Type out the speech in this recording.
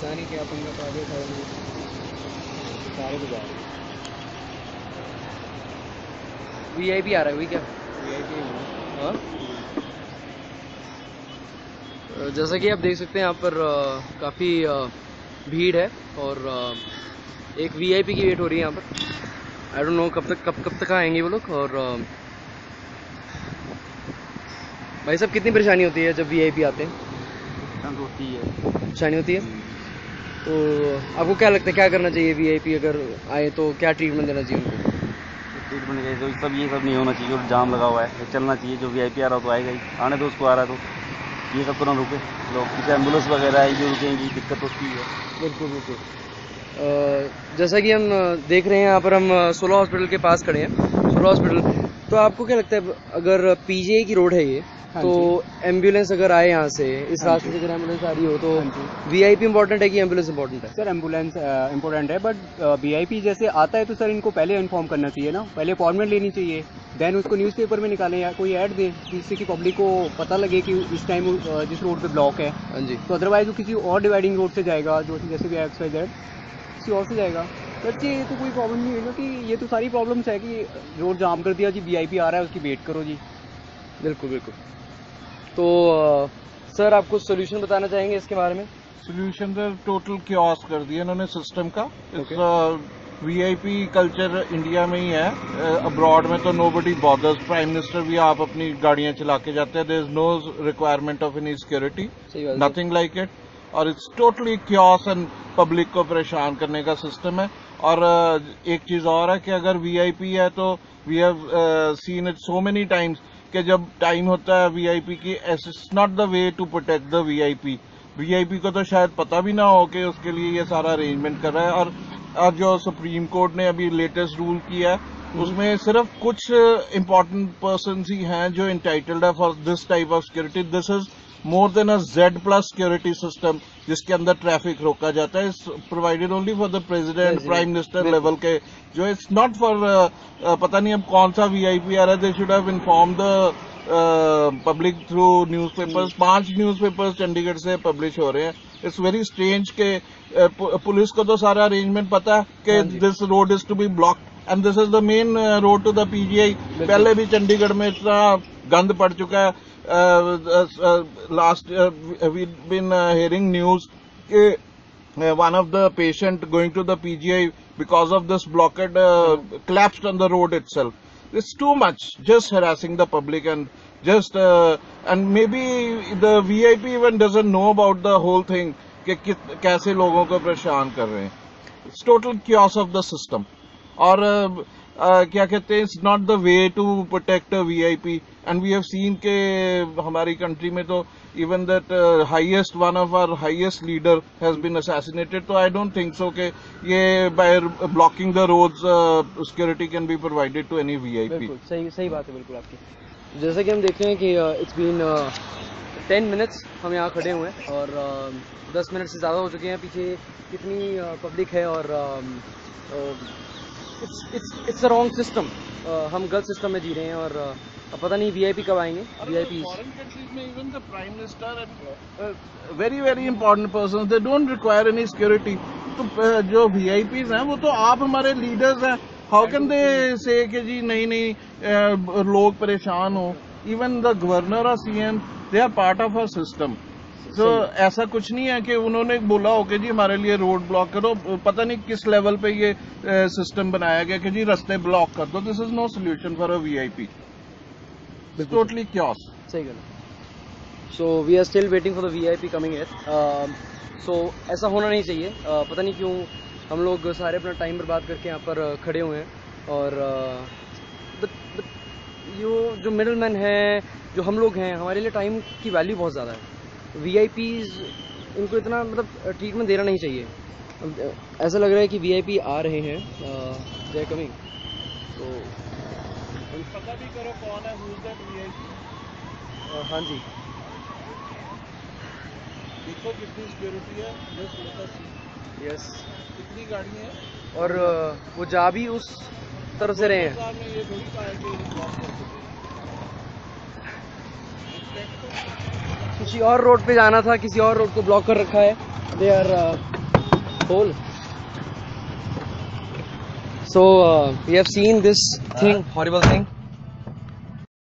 पता नहीं क्या पंगा पा दिया खड़े में, सारे तो जा रहे हैं। वीआईपी आ रहा है वही क्या? वीआईपी हाँ, जैसा कि आप देख सकते हैं यहाँ पर काफ़ी भीड़ है और एक वीआईपी की वेट हो रही है यहाँ पर। आई डोंट नो कब तक आएंगे वो लोग। और भाई साहब कितनी परेशानी होती है जब वीआईपी आते हैं? होती है, परेशानी होती है। तो आपको क्या लगता है क्या करना चाहिए वीआईपी अगर आए तो क्या ट्रीटमेंट देना चाहिए उनको? ट्रीटमेंट के तो ये सब नहीं होना चाहिए और जाम लगा हुआ है, चलना चाहिए। जो वीआईपी आ रहा हो तो आएगा ही, आने दो उसको, आ रहा है तो ये सब तो ना रुके लोग, किसी एम्बुलेंस वगैरह है जो रुकेंगी, दिक्कत होती है। बिल्कुल बिल्कुल। जैसा कि हम देख रहे हैं यहाँ पर हम 16 हॉस्पिटल के पास खड़े हैं। 16 हॉस्पिटल, तो आपको क्या लगता है अगर पीजीआई की रोड है ये, तो एम्बुलेंस अगर आए यहाँ से, इस रास्ते से अगर एम्बुलेंस आ रही हो तो वीआईपी इंपॉर्टेंट है कि एम्बुलेंस इंपॉर्टेंट है? सर एम्बुलेंस इंपॉर्टेंट है, बट वीआईपी जैसे आता है तो सर इनको पहले इन्फॉर्म करना चाहिए ना, पहले अपॉइंटमेंट लेनी चाहिए, देन उसको न्यूज़पेपर में निकालें या कोई ऐड दें जिससे कि पब्लिक को पता लगे कि इस टाइम जिस रोड पे ब्लॉक है। हाँ जी। तो अदरवाइज वो किसी और डिवाइडिंग रोड से जाएगा, जो जैसे भी XYZ किसी और से जाएगा। सर ये तो कोई प्रॉब्लम नहीं है ना, कि ये तो सारी प्रॉब्लम्स है कि रोड जाम कर दिया जी, वीआईपी आ रहा है उसकी वेट करो जी। बिल्कुल बिल्कुल। तो सर आप कुछ सोल्यूशन बताना चाहेंगे इसके बारे में? सोल्यूशन तो टोटल क्योस कर दिया इन्होंने सिस्टम का। वीआईपी कल्चर इंडिया में ही है, अब्रॉड में तो नोबडी बॉदर्स। प्राइम मिनिस्टर भी आप अपनी गाड़ियां चला के जाते हैं, there is no requirement of any security, nothing like it. और it's totally chaos and public को परेशान करने का सिस्टम है। और एक चीज और है कि अगर वीआईपी है तो we have seen it so many times कि जब टाइम होता है वीआईपी की, it's not the way to protect the VIP. VIP को तो शायद पता भी ना हो कि उसके लिए ये सारा अरेंजमेंट कर रहा है। और जो सुप्रीम कोर्ट ने अभी लेटेस्ट रूल किया है उसमें सिर्फ कुछ इम्पोर्टेंट पर्सन्स ही हैं जो इंटाइटल्ड है for this type of security. This is more than a Z+ security system जिसके अंदर ट्रैफिक रोका जाता है। Provided only for the president, prime minister level के, जो इट्स नॉट फॉर पता नहीं अब कौन सा वीआईपी आ रहा है। They should have inform the public through newspapers. 5 newspapers Chandigarh से पब्लिश हो रहे हैं। इट्स वेरी स्ट्रेंज के पुलिस को तो सारा अरेंजमेंट पता है कि this road is to be blocked and this is the main road to the PGI. पहले भी चंडीगढ़ में इतना गंद पड़ चुका है। Last we been hearing news कि one of the patient going to the PGI because of this blockade collapsed on the road itself. It's too much, just harassing the public and just and maybe the VIP even doesn't know about the whole thing कि कैसे लोगों को परेशान कर रहे हैं। It's total chaos of the system. और क्या कहते हैं, it's not the way to protect a VIP. And we have seen के हमारी कंट्री में तो even that highest one of our highest leader has been assassinated. तो आई डोंट थिंक सो कि ये by blocking the roads security can be provided to any VIP. सही बात है बिल्कुल आपकी। जैसे कि हम देख रहे हैं कि इट्स बीन 10 मिनट्स हम यहाँ खड़े हुए हैं और 10 मिनट से ज़्यादा हो चुके हैं। पीछे कितनी पब्लिक है और इट्स अ रॉन्ग सिस्टम। हम गलत सिस्टम में जी रहे हैं और पता नहीं वीआईपी कब आएंगे। वीआईपी फॉरेन कंट्रीज में even the prime minister and very very important person they don't require any security. तो जो वीआईपीज हैं वो तो आप हमारे लीडर्स हैं। हाउ कैन दे से कि जी नहीं लोग परेशान हो। इवन द गवर्नर और CM they are part of a system. तो ऐसा कुछ नहीं है कि उन्होंने बोला हो कि जी हमारे लिए रोड ब्लॉक करो। पता नहीं किस लेवल पे ये सिस्टम बनाया गया कि जी रास्ते ब्लॉक कर दो। This is no solution for a VIP. Totally chaos. सही गलत। So we are still waiting for the VIP coming here. So ऐसा होना नहीं चाहिए। पता नहीं क्यों हम लोग सारे अपना टाइम बर्बाद करके यहाँ पर खड़े हुए हैं और जो मिडल मैन है, जो हम लोग हैं, हमारे लिए टाइम की वैल्यू बहुत ज़्यादा है। वीआईपीज इनको इतना मतलब ट्रीटमेंट देना नहीं चाहिए। ऐसा लग रहा है कि वीआईपी आ रहे हैं, दे आर कमिंग। तो पता भी करो कौन है, हु इज दैट वीआईपी। हाँ जी, देखो कितनी सिक्योरिटी है। यस, कितनी गाड़ी है और वो जा भी उस तरफ से रहे हैं। ये थोड़ी कहा है कि ब्लॉक कर सकते। किसी और रोड पे जाना था, किसी और रोड को ब्लॉक कर रखा है। They are hole. So we have seen this thing, horrible thing.